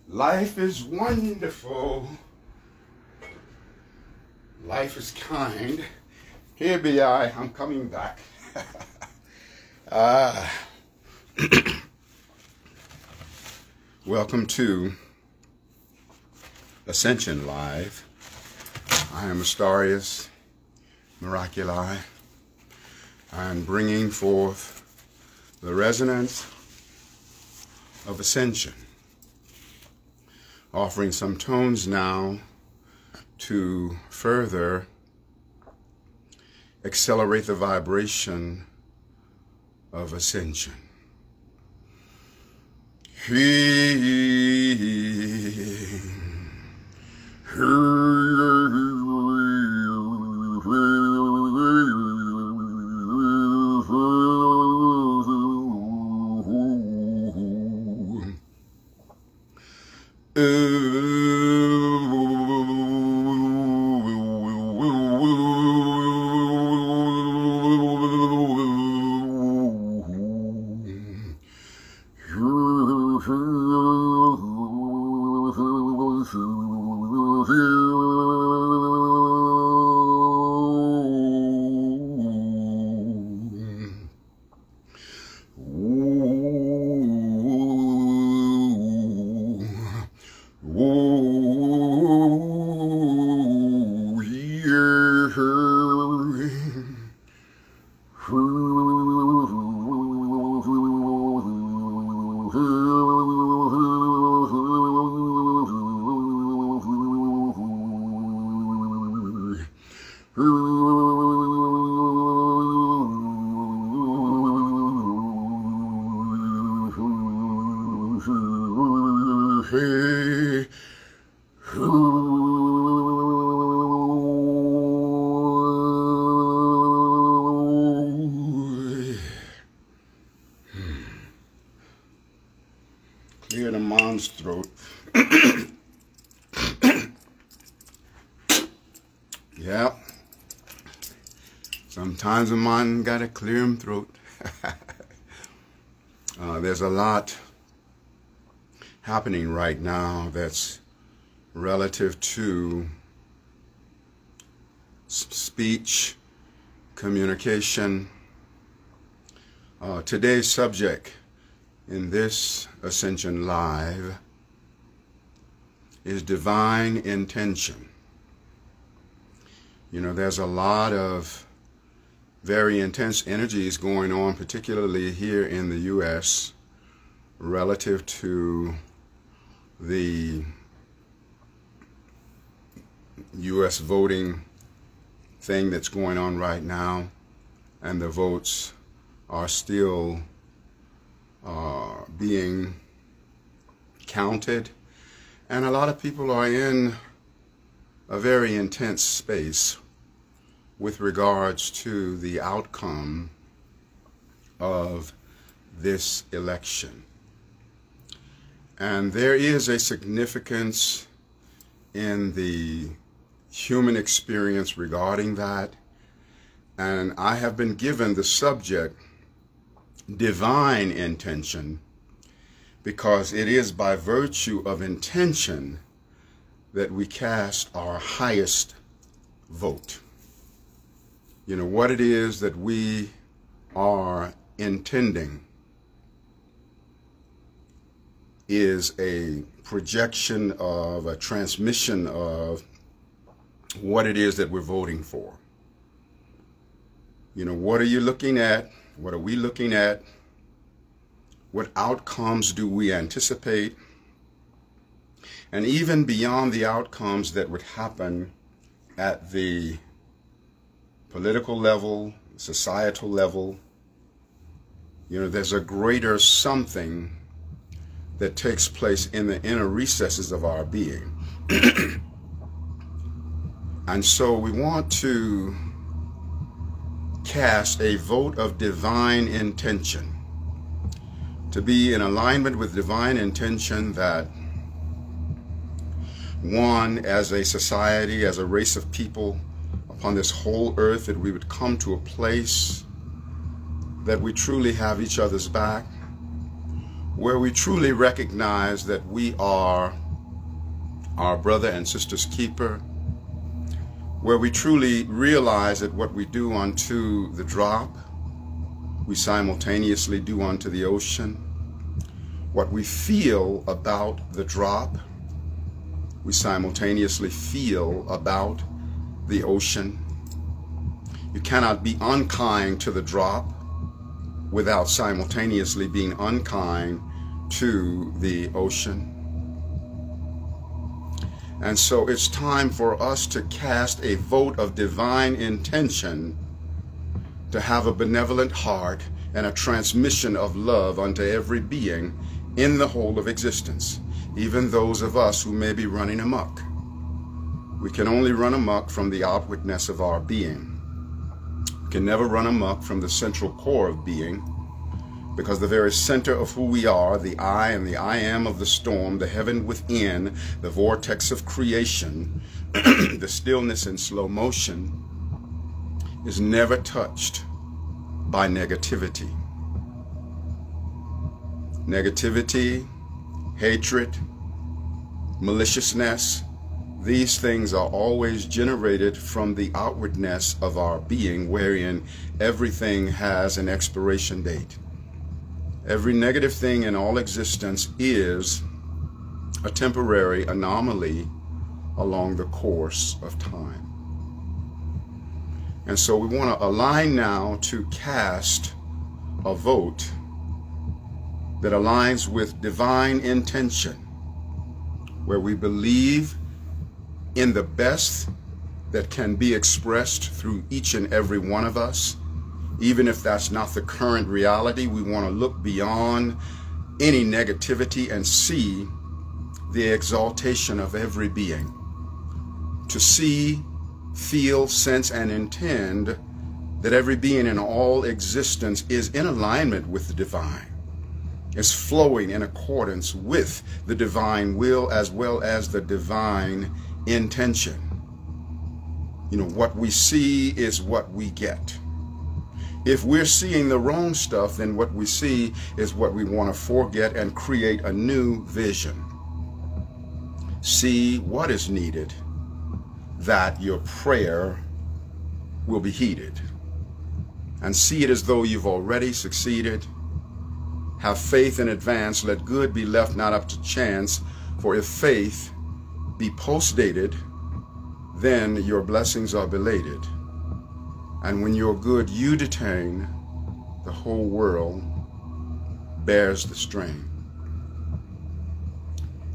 Life is wonderful. Life is kind. Here be I. I'm coming back. Welcome to Ascension Live. I am Astarius Miraculii. I am bringing forth the resonance of ascension, offering some tones now to further accelerate the vibration of ascension. Clear the mind's throat. Yep. Sometimes a man gotta clear him throat. There's a lot happening right now that's relative to speech, communication. Today's subject in this Ascension Live is divine intention. You know, there's a lot of very intense energies going on, particularly here in the U.S., relative to the U.S. voting thing that's going on right now, and the votes are still being counted, and a lot of people are in a very intense space with regards to the outcome of this election. And there is a significance in the human experience regarding that, and I have been given the subject divine intention, because it is by virtue of intention that we cast our highest vote. You know, what it is that we are intending is a projection of, a transmission of what it is that we're voting for. You know, what are you looking at? What are we looking at? What outcomes do we anticipate? And even beyond the outcomes that would happen at the political level, societal level, you know, there's a greater something that takes place in the inner recesses of our being. And so we want to cast a vote of divine intention, to be in alignment with divine intention, that one, as a society, as a race of people upon this whole earth, that we would come to a place that we truly have each other's back, where we truly recognize that we are our brother and sister's keeper, where we truly realize that what we do unto the drop, we simultaneously do unto the ocean. What we feel about the drop, we simultaneously feel about the ocean. You cannot be unkind to the drop without simultaneously being unkind to the ocean. And so it's time for us to cast a vote of divine intention, to have a benevolent heart and a transmission of love unto every being in the whole of existence, even those of us who may be running amok. We can only run amok from the outwardness of our being. We can never run amok from the central core of being, because the very center of who we are, the I and the I am of the storm, the heaven within, the vortex of creation, the stillness in slow motion, is never touched by negativity. Negativity, hatred, maliciousness, these things are always generated from the outwardness of our being, wherein everything has an expiration date. Every negative thing in all existence is a temporary anomaly along the course of time. And so we want to align now to cast a vote that aligns with divine intention, where we believe in the best that can be expressed through each and every one of us. Even if that's not the current reality, we want to look beyond any negativity and see the exaltation of every being. To see, feel, sense, and intend that every being in all existence is in alignment with the divine, is flowing in accordance with the divine will as well as the divine intention. You know, what we see is what we get. If we're seeing the wrong stuff, then what we see is what we want to forget and create a new vision. See what is needed, that your prayer will be heeded. And see it as though you've already succeeded. Have faith in advance. Let good be left not up to chance. For if faith be postdated, then your blessings are belated. And when you're good, you detain, the whole world bears the strain.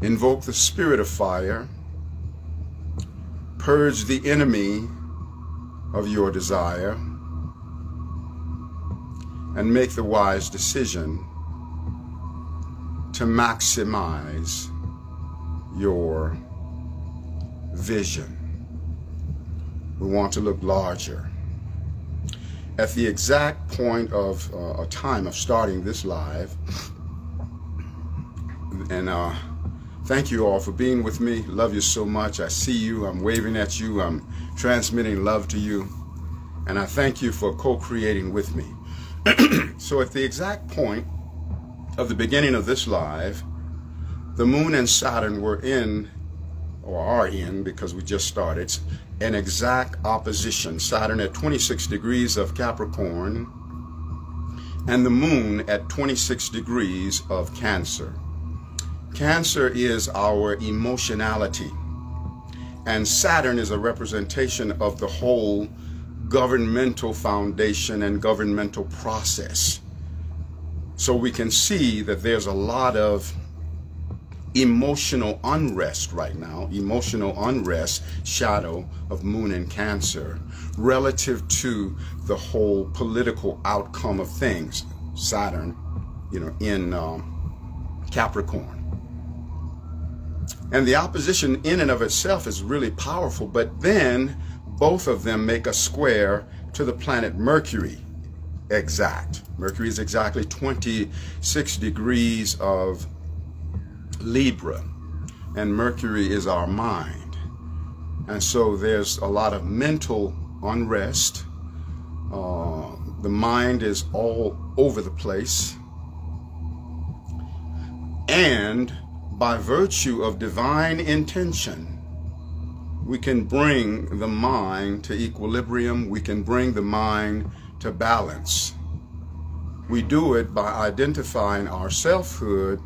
Invoke the spirit of fire, purge the enemy of your desire, and make the wise decision to maximize your vision. We want to look larger. At the exact point of a time of starting this live, and thank you all for being with me. Love you so much. I see you. I'm waving at you. I'm transmitting love to you. And I thank you for co-creating with me. So at the exact point of the beginning of this live, the moon and Saturn were in, or are in, because we just started, an exact opposition. Saturn at 26 degrees of Capricorn and the moon at 26 degrees of Cancer. Cancer is our emotionality, and Saturn is a representation of the whole governmental foundation and governmental process. So we can see that there's a lot of emotional unrest right now, emotional unrest, shadow of moon and Cancer, relative to the whole political outcome of things. Saturn, in Capricorn. And the opposition in and of itself is really powerful, but then both of them make a square to the planet Mercury. Exact. Mercury is exactly 26 degrees of Libra, and Mercury is our mind. And so there's a lot of mental unrest. The mind is all over the place. And by virtue of divine intention, we can bring the mind to equilibrium. We can bring the mind to balance. We do it by identifying our selfhood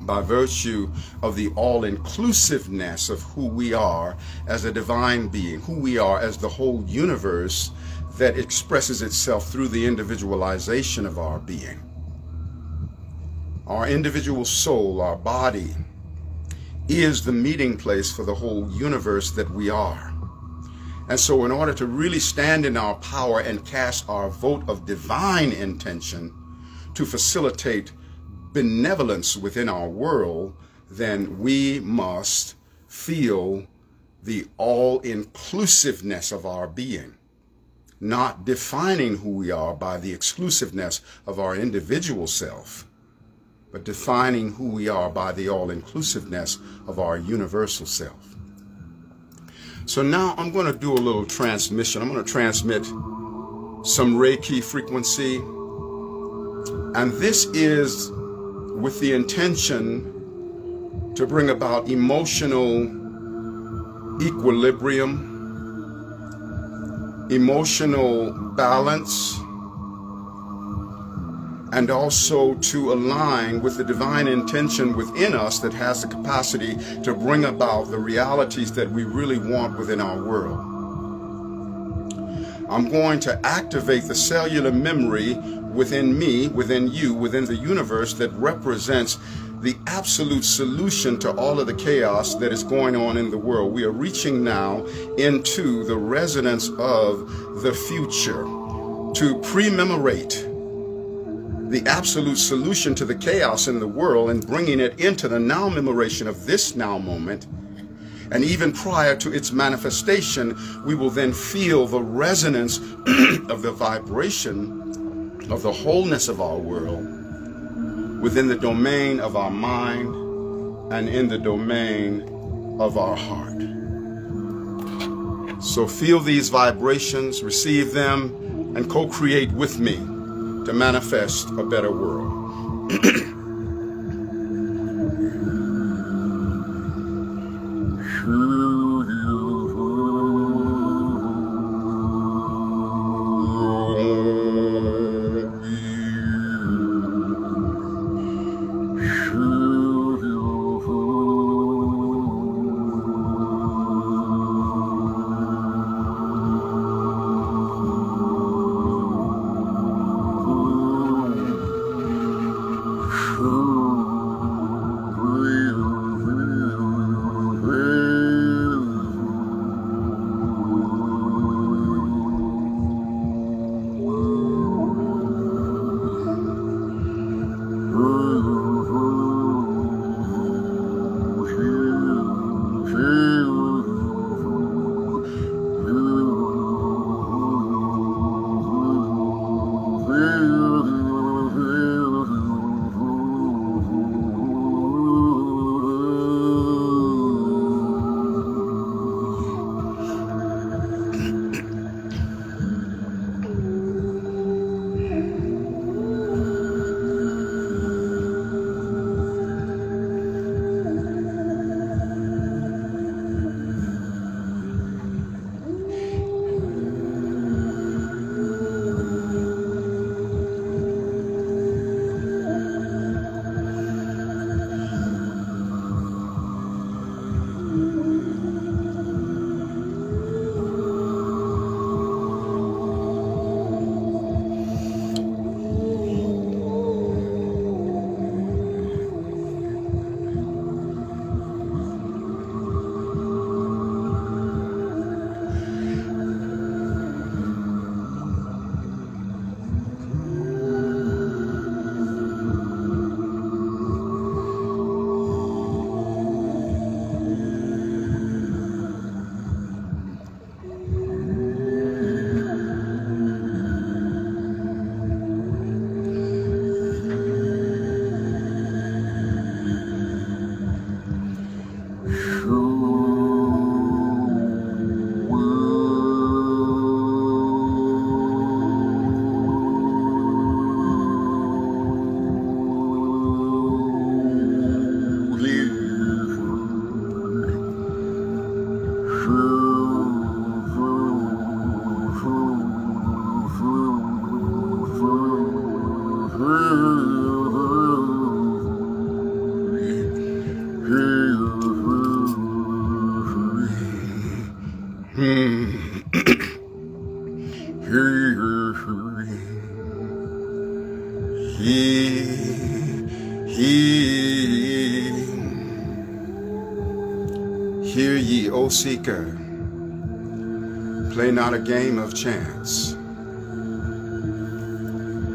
by virtue of the all-inclusiveness of who we are as a divine being, who we are as the whole universe that expresses itself through the individualization of our being. Our individual soul, our body, is the meeting place for the whole universe that we are. And so in order to really stand in our power and cast our vote of divine intention to facilitate benevolence within our world, then we must feel the all-inclusiveness of our being, not defining who we are by the exclusiveness of our individual self, but defining who we are by the all-inclusiveness of our universal self. So now I'm going to do a little transmission. I'm going to transmit some Reiki frequency, and this is with the intention to bring about emotional equilibrium, emotional balance, and also to align with the divine intention within us that has the capacity to bring about the realities that we really want within our world. I'm going to activate the cellular memory within me, within you, within the universe that represents the absolute solution to all of the chaos that is going on in the world. We are reaching now into the resonance of the future to pre-memorate the absolute solution to the chaos in the world and bringing it into the now memoration of this now moment. And even prior to its manifestation, we will then feel the resonance of the vibration of the wholeness of our world within the domain of our mind and in the domain of our heart. So feel these vibrations, receive them, and co-create with me to manifest a better world. Hear ye, O seeker, play not a game of chance.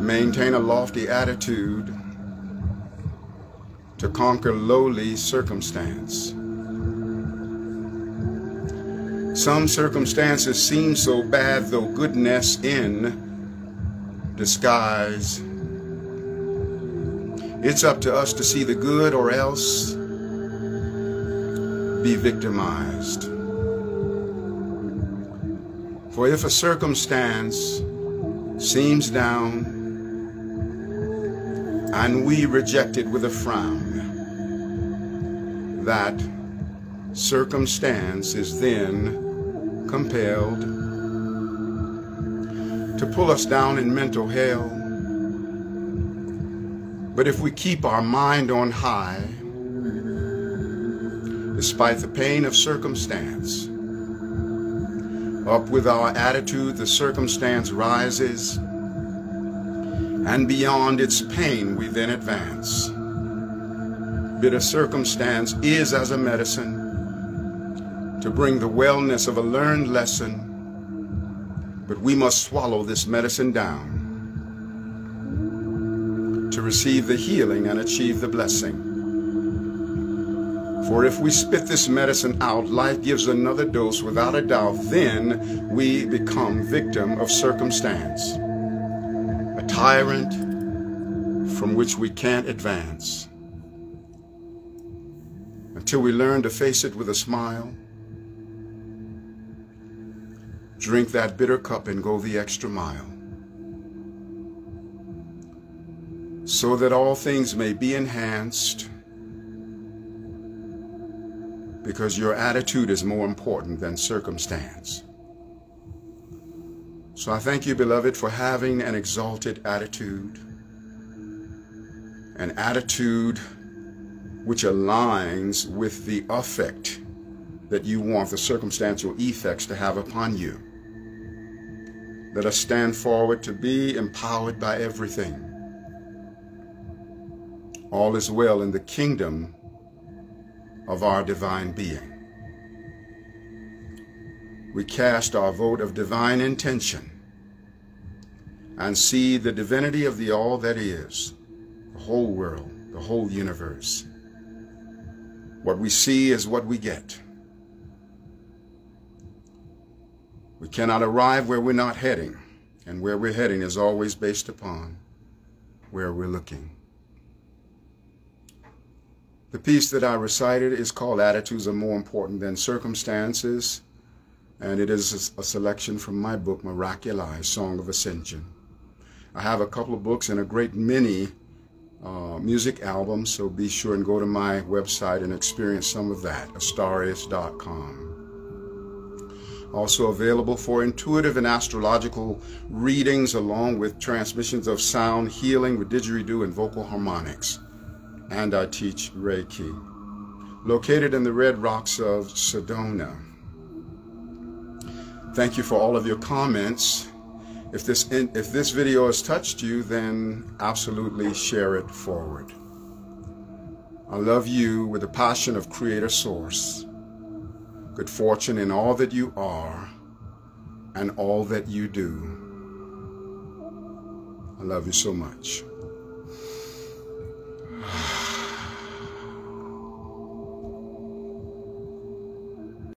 Maintain a lofty attitude to conquer lowly circumstance. Some circumstances seem so bad, though goodness in disguise. It's up to us to see the good or else be victimized. For if a circumstance seems down and we reject it with a frown, that circumstance is then compelled to pull us down in mental hell. But if we keep our mind on high, despite the pain of circumstance, up with our attitude, the circumstance rises, and beyond its pain we then advance. Bitter circumstance is as a medicine to bring the wellness of a learned lesson, but we must swallow this medicine down to receive the healing and achieve the blessing. For if we spit this medicine out, life gives another dose without a doubt, then we become victim of circumstance, a tyrant from which we can't advance until we learn to face it with a smile, drink that bitter cup and go the extra mile, so that all things may be enhanced, because your attitude is more important than circumstance. So I thank you, beloved, for having an exalted attitude, an attitude which aligns with the effect that you want the circumstantial effects to have upon you. Let us stand forward to be empowered by everything. All is well in the kingdom of our divine being. We cast our vote of divine intention and see the divinity of the all that is, the whole world, the whole universe. What we see is what we get. We cannot arrive where we're not heading, and where we're heading is always based upon where we're looking. The piece that I recited is called Attitudes Are More Important Than Circumstances, and it is a selection from my book, Miraculii, Song of Ascension. I have a couple of books and a great many music albums, so be sure and go to my website and experience some of that, Astarius.com. Also available for intuitive and astrological readings, along with transmissions of sound healing with didgeridoo and vocal harmonics. And I teach Reiki. Located in the Red Rocks of Sedona. Thank you for all of your comments. If this video has touched you, then absolutely share it forward. I love you with the passion of Creator Source. Good fortune in all that you are and all that you do. I love you so much.